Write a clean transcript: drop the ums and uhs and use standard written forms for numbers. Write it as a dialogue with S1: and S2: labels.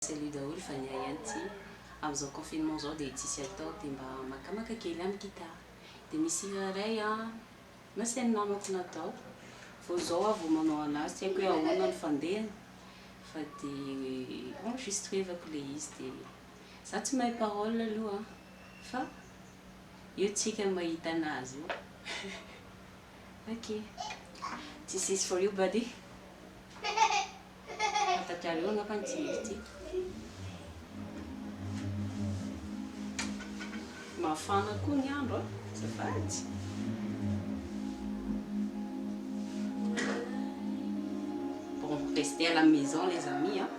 S1: Salut daholo fa niay anty amin'izao confinement zao dia tsisy atao dia mba makamaka kely amin'ny gitara dia misy hira ray nasain'ny namako natao vao zao avy manao anazy tsy haiko hoe ahoana ny fandehany fa dia enregistrevako ilay izy dia za tsy mahay parole aloha fa io tsika mahita anazy io. Okay, this is for you buddy. Fantatra ngapa ny tsiry mafana koa ny andro azafady. Bon, restez à la maison les amis hein.